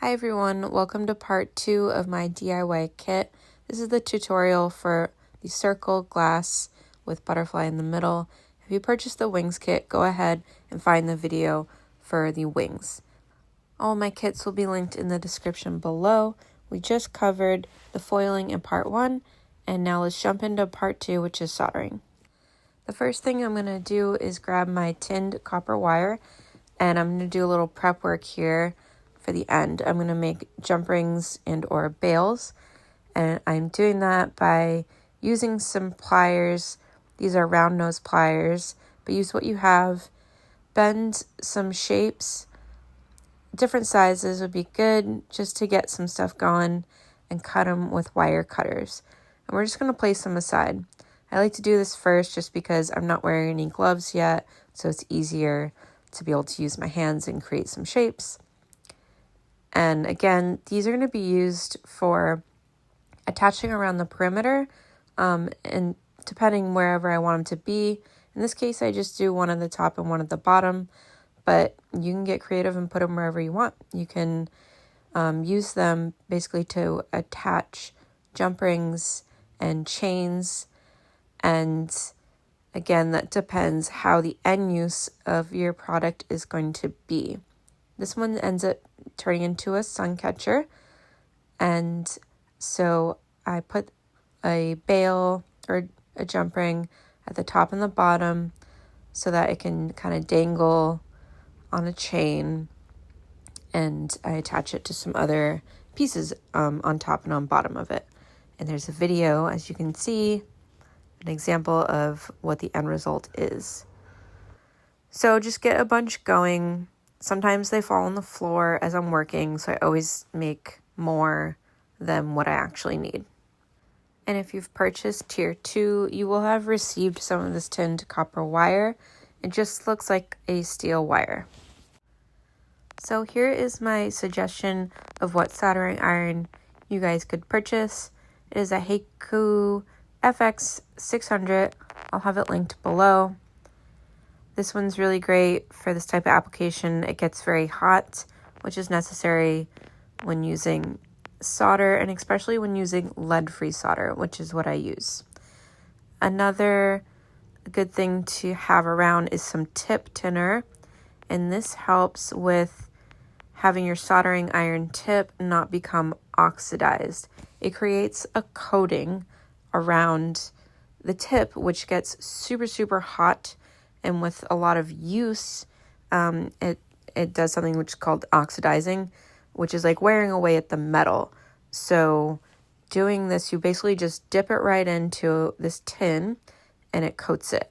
Hi everyone, welcome to part 2 of my DIY kit. This is the tutorial for the circle glass with butterfly in the middle. If you purchased the wings kit, go ahead and find the video for the wings. All my kits will be linked in the description below. We just covered the foiling in part 1, and now let's jump into part 2, which is soldering. The first thing I'm going to do is grab my tinned copper wire, and I'm going to do a little prep work here. For the end, I'm going to make jump rings and or bails, and I'm doing that by using some pliers. These are round nose pliers, but use what you have. Bend some shapes. Different sizes would be good just to get some stuff going, and cut them with wire cutters. And we're just going to place them aside. I like to do this first just because I'm not wearing any gloves yet, so it's easier to be able to use my hands and create some shapes. And again, these are going to be used for attaching around the perimeter, and depending wherever I want them to be. In this case, I just do one at the top and one at the bottom, but you can get creative and put them wherever you want. You can use them basically to attach jump rings and chains, and again, that depends how the end use of your product is going to be. This one ends up turning into a suncatcher, and so I put a bail or a jump ring at the top and the bottom so that it can kind of dangle on a chain, and I attach it to some other pieces on top and on bottom of it. And there's a video, as you can see, an example of what the end result is. So just get a bunch going. Sometimes they fall on the floor as I'm working, so I always make more than what I actually need. And if you've purchased tier 2, you will have received some of this tinned copper wire. It just looks like a steel wire. So here is my suggestion of what soldering iron you guys could purchase. It is a Precut FX 600. I'll have it linked below. This one's really great for this type of application. It gets very hot, which is necessary when using solder, and especially when using lead-free solder, which is what I use. Another good thing to have around is some tip tinner, and this helps with having your soldering iron tip not become oxidized. It creates a coating around the tip, which gets super, super hot. And with a lot of use, it does something which is called oxidizing, which is like wearing away at the metal. So doing this, you basically just dip it right into this tin and it coats it.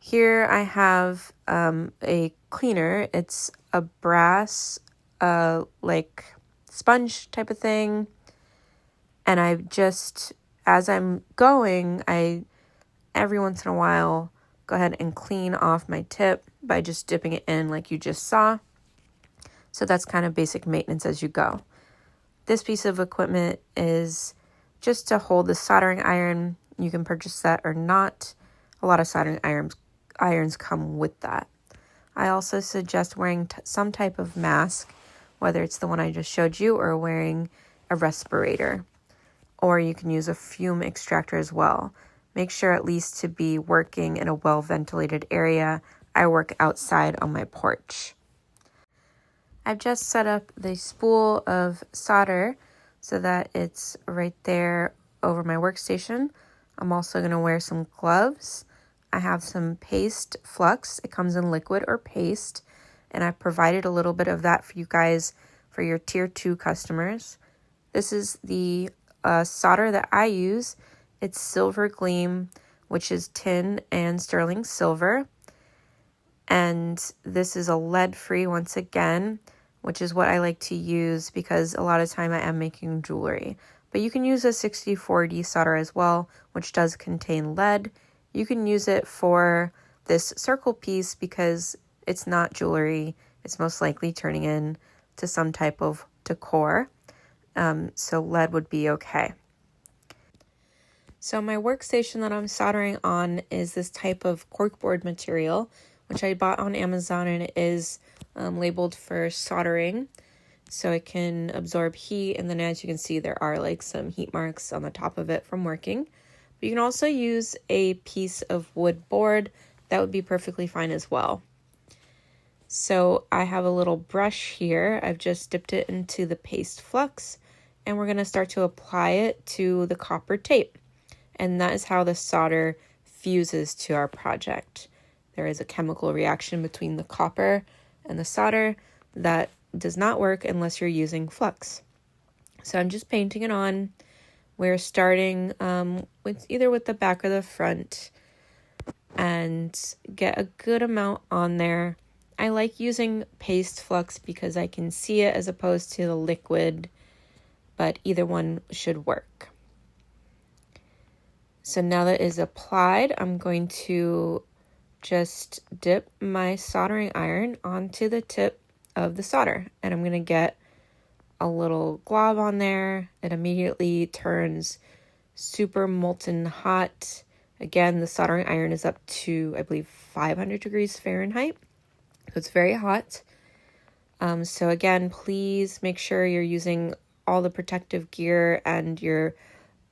Here I have a cleaner. It's a brass like sponge type of thing. And I just, as I'm going, every once in a while, go ahead and clean off my tip by just dipping it in like you just saw. So that's kind of basic maintenance as you go. This piece of equipment is just to hold the soldering iron. You can purchase that or not. A lot of soldering irons come with that. I also suggest wearing some type of mask, whether it's the one I just showed you or wearing a respirator. Or you can use a fume extractor as well. Make sure at least to be working in a well-ventilated area. I work outside on my porch. I've just set up the spool of solder so that it's right there over my workstation. I'm also going to wear some gloves. I have some paste flux. It comes in liquid or paste, and I provided a little bit of that for you guys for your tier 2 customers. This is the solder that I use. It's Silver Gleam, which is tin and sterling silver. And this is a lead-free once again, which is what I like to use because a lot of time I am making jewelry. But you can use a 64D solder as well, which does contain lead. You can use it for this circle piece because it's not jewelry. It's most likely turning into some type of decor. So lead would be okay. So my workstation that I'm soldering on is this type of corkboard material, which I bought on Amazon, and it is labeled for soldering. so it can absorb heat. And then as you can see, there are like some heat marks on the top of it from working. But you can also use a piece of wood board. That would be perfectly fine as well. So I have a little brush here. I've just dipped it into the paste flux, and we're going to start to apply it to the copper tape. And that is how the solder fuses to our project. There is a chemical reaction between the copper and the solder that does not work unless you're using flux. So I'm just painting it on. We're starting with either with the back or the front, and get a good amount on there. I like using paste flux because I can see it as opposed to the liquid, but either one should work. So now that is applied, I'm going to just dip my soldering iron onto the tip of the solder, and I'm going to get a little glob on there. It immediately turns super molten hot. Again, the soldering iron is up to, I believe, 500 degrees Fahrenheit. So it's very hot. So again, please make sure you're using all the protective gear and your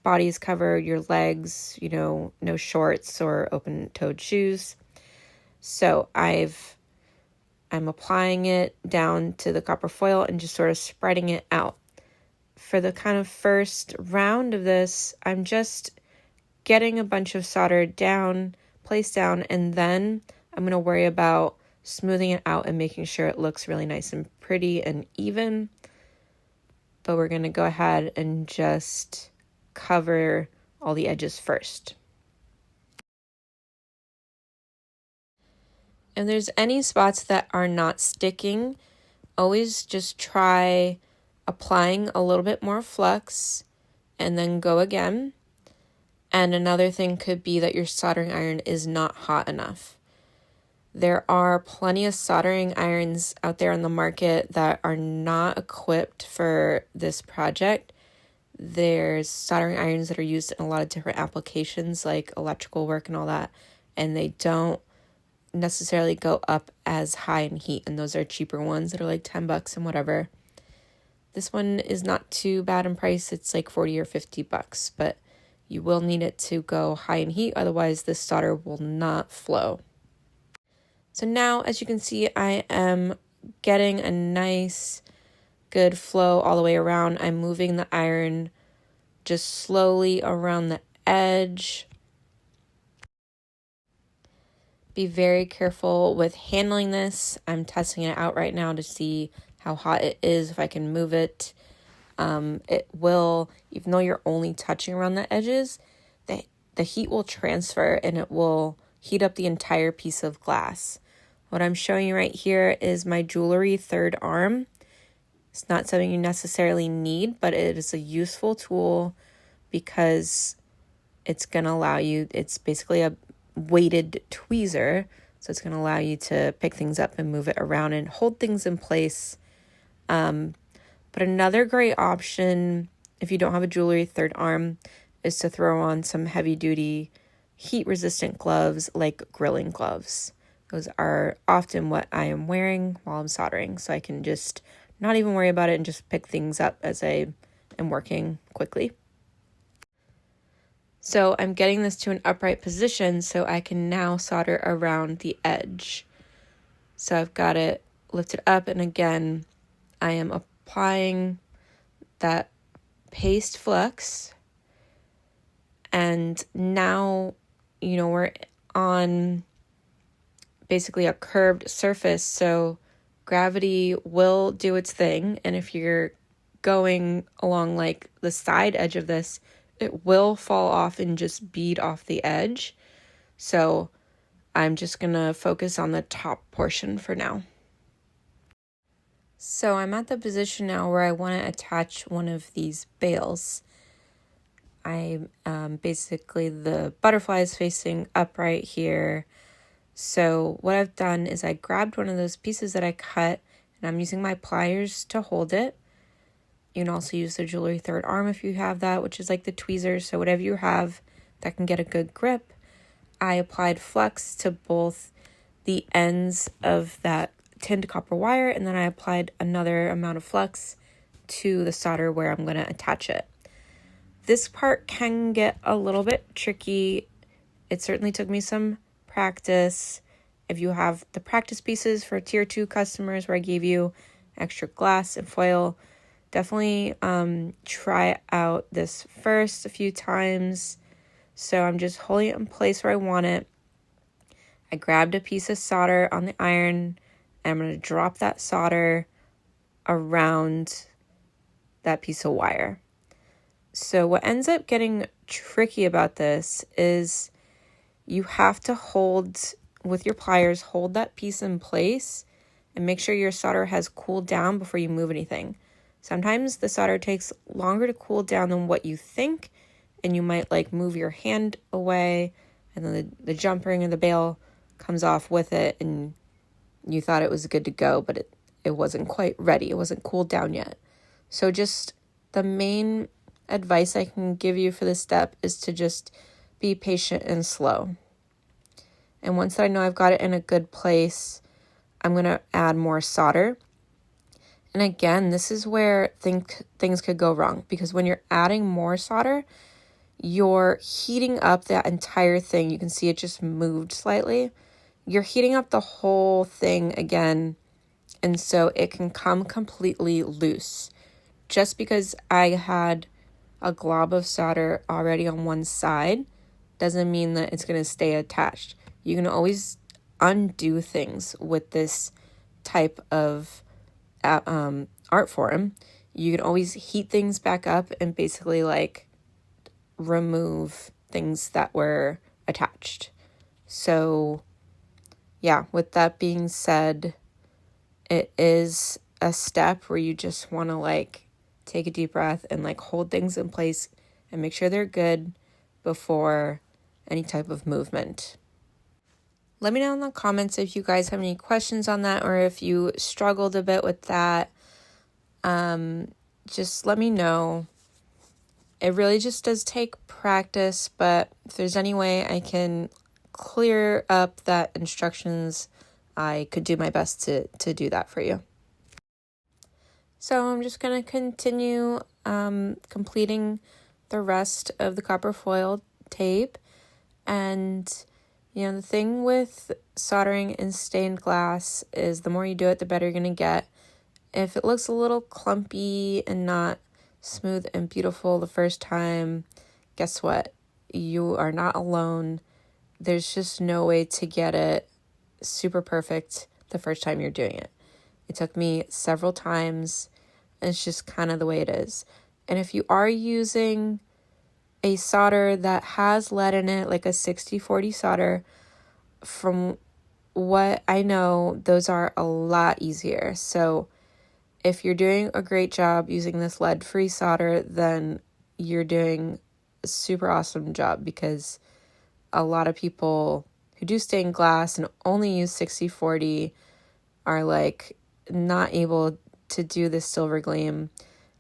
body's covered, your legs, no shorts or open-toed shoes. So I'm applying it down to the copper foil and just sort of spreading it out. For the kind of first round of this, I'm just getting a bunch of solder placed down, and then I'm going to worry about smoothing it out and making sure it looks really nice and pretty and even. But we're going to go ahead and just cover all the edges first. If there's any spots that are not sticking, always just try applying a little bit more flux and then go again. And another thing could be that your soldering iron is not hot enough. There are plenty of soldering irons out there on the market that are not equipped for this project. There's soldering irons that are used in a lot of different applications like electrical work and all that, and they don't necessarily go up as high in heat, and those are cheaper ones that are like $10 and whatever. This one is not too bad in price. It's like $40 or $50, but you will need it to go high in heat, otherwise this solder will not flow. So now, as you can see, I am getting a nice, good flow all the way around. I'm moving the iron just slowly around the edge. Be very careful with handling this. I'm testing it out right now to see how hot it is, if I can move it. It will, even though you're only touching around the edges, the heat will transfer and it will heat up the entire piece of glass. What I'm showing you right here is my jewelry third arm. It's not something you necessarily need, but it is a useful tool because it's going to allow you, it's basically a weighted tweezer, so it's going to allow you to pick things up and move it around and hold things in place. But another great option, if you don't have a jewelry third arm, is to throw on some heavy-duty, heat-resistant gloves like grilling gloves. Those are often what I am wearing while I'm soldering, so I can just not even worry about it and just pick things up as I am working quickly. So I'm getting this to an upright position so I can now solder around the edge. So I've got it lifted up, and again, I am applying that paste flux. And now, we're on basically a curved surface, so gravity will do its thing. And if you're going along like the side edge of this, it will fall off and just bead off the edge. So I'm just gonna focus on the top portion for now. So I'm at the position now where I want to attach one of these bales. Basically the butterfly is facing upright here. So what I've done is I grabbed one of those pieces that I cut, and I'm using my pliers to hold it. You can also use the jewelry third arm if you have that, which is like the tweezers. So whatever you have that can get a good grip. I applied flux to both the ends of that tinned copper wire, and then I applied another amount of flux to the solder where I'm going to attach it. This part can get a little bit tricky. It certainly took me some practice. If you have the practice pieces for tier 2 customers where I gave you extra glass and foil, definitely try out this first a few times. So I'm just holding it in place where I want it. I grabbed a piece of solder on the iron, and I'm going to drop that solder around that piece of wire. So what ends up getting tricky about this is you have to hold, with your pliers, hold that piece in place and make sure your solder has cooled down before you move anything. Sometimes the solder takes longer to cool down than what you think, and you might like move your hand away, and then the jump ring and the bail comes off with it, and you thought it was good to go, but it wasn't quite ready. It wasn't cooled down yet. So just the main advice I can give you for this step is to just be patient and slow. And once I know I've got it in a good place, I'm going to add more solder. And again, this is where things could go wrong, because when you're adding more solder, you're heating up that entire thing. You can see it just moved slightly. You're heating up the whole thing again, and so it can come completely loose. Just because I had a glob of solder already on one side doesn't mean that it's going to stay attached. You can always undo things with this type of art form. You can always heat things back up and basically like remove things that were attached. So yeah, with that being said, it is a step where you just want to like take a deep breath and like hold things in place and make sure they're good before any type of movement. Let me know in the comments if you guys have any questions on that, or if you struggled a bit with that. Just let me know. It really just does take practice, but if there's any way I can clear up that instructions, I could do my best to do that for you. So I'm just going to continue completing the rest of the copper foil tape. And the thing with soldering in stained glass is the more you do it, the better you're going to get. If it looks a little clumpy and not smooth and beautiful the first time, guess what? You are not alone. There's just no way to get it super perfect the first time you're doing it. It took me several times, and it's just kind of the way it is. And if you are using a solder that has lead in it, like a 60-40 solder, from what I know, those are a lot easier. So if you're doing a great job using this lead-free solder, then you're doing a super awesome job, because a lot of people who do stained glass and only use 60-40 are like not able to do this silver gleam.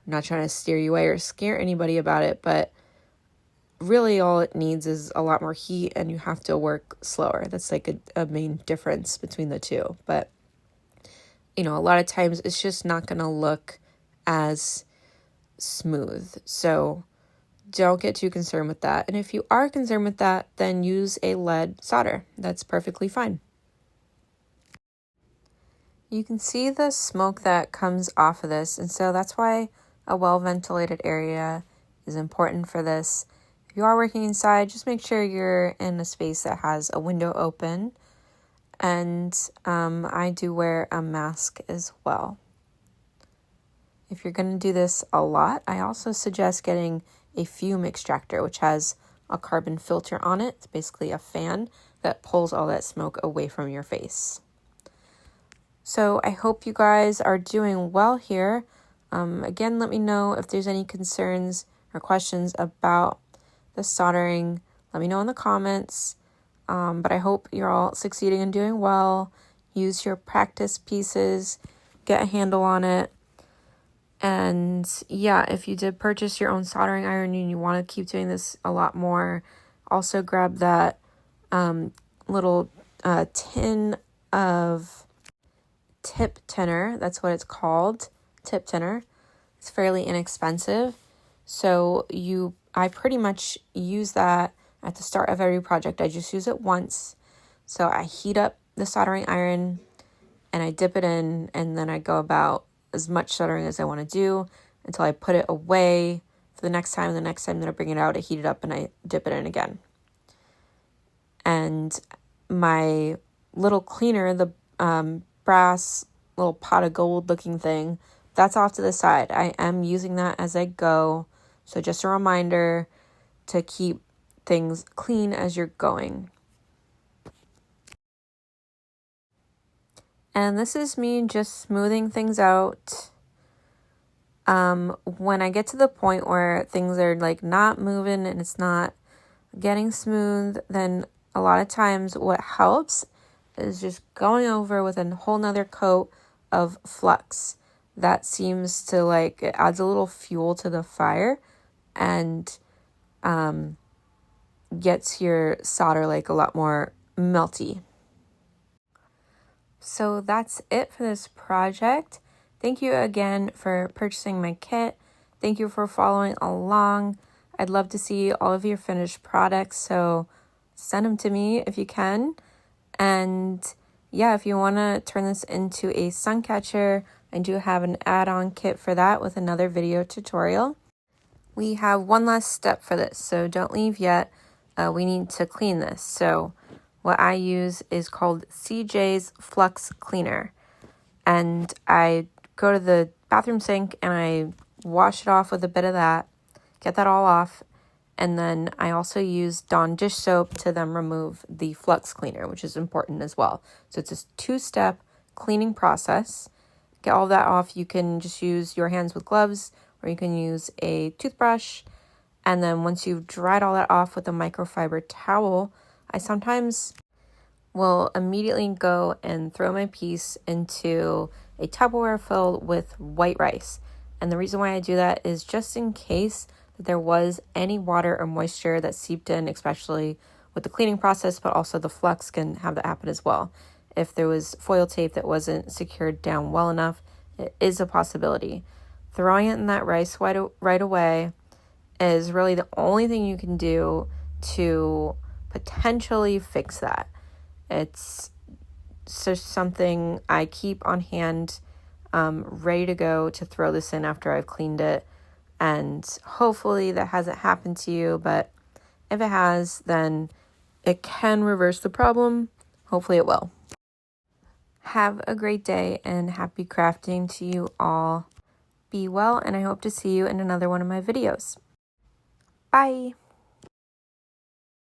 I'm not trying to steer you away or scare anybody about it, but really all it needs is a lot more heat, and you have to work slower. That's like a main difference between the two. But a lot of times it's just not going to look as smooth. So don't get too concerned with that. And if you are concerned with that, then use a lead solder. That's perfectly fine. You can see the smoke that comes off of this, and so that's why a well-ventilated area is important for this. If you are working inside, just make sure you're in a space that has a window open, and I do wear a mask as well. If you're going to do this a lot, I also suggest getting a fume extractor, which has a carbon filter on it. It's basically a fan that pulls all that smoke away from your face. So I hope you guys are doing well here. Again, let me know if there's any concerns or questions about the soldering. Let me know in the comments. But I hope you're all succeeding and doing well. Use your practice pieces. Get a handle on it. And yeah, if you did purchase your own soldering iron and you want to keep doing this a lot more, also grab that little tin of tip tinner. That's what it's called, tip tinner. It's fairly inexpensive. So I pretty much use that at the start of every project. I just use it once. So I heat up the soldering iron and I dip it in, and then I go about as much soldering as I want to do until I put it away for the next time. The next time that I bring it out, I heat it up and I dip it in again. And my little cleaner, the brass little pot of gold looking thing, that's off to the side. I am using that as I go. So just a reminder to keep things clean as you're going. And this is me just smoothing things out. When I get to the point where things are like not moving and it's not getting smooth, then a lot of times what helps is just going over with a whole nother coat of flux. That seems to like, it adds a little fuel to the fire and gets your solder like a lot more melty. So that's it for this project. Thank you again for purchasing my kit. Thank you for following along. I'd love to see all of your finished products, so send them to me if you can. And yeah, if you want to turn this into a suncatcher, I do have an add-on kit for that with another video tutorial. We have one last step for this, so don't leave yet. We need to clean this. So what I use is called CJ's Flux Cleaner. And I go to the bathroom sink and I wash it off with a bit of that, get that all off. And then I also use Dawn dish soap to then remove the flux cleaner, which is important as well. So it's a 2-step cleaning process. Get all that off. You can just use your hands with gloves, or you can use a toothbrush. And then once you've dried all that off with a microfiber towel, I sometimes will immediately go and throw my piece into a Tupperware filled with white rice. And the reason why I do that is just in case that there was any water or moisture that seeped in, especially with the cleaning process, but also the flux can have that happen as well. If there was foil tape that wasn't secured down well enough, it is a possibility. Throwing it in that rice right away is really the only thing you can do to potentially fix that. It's just something I keep on hand, ready to go to throw this in after I've cleaned it. And hopefully that hasn't happened to you, but if it has, then it can reverse the problem. Hopefully it will. Have a great day and happy crafting to you all. Be well, and I hope to see you in another one of my videos. Bye!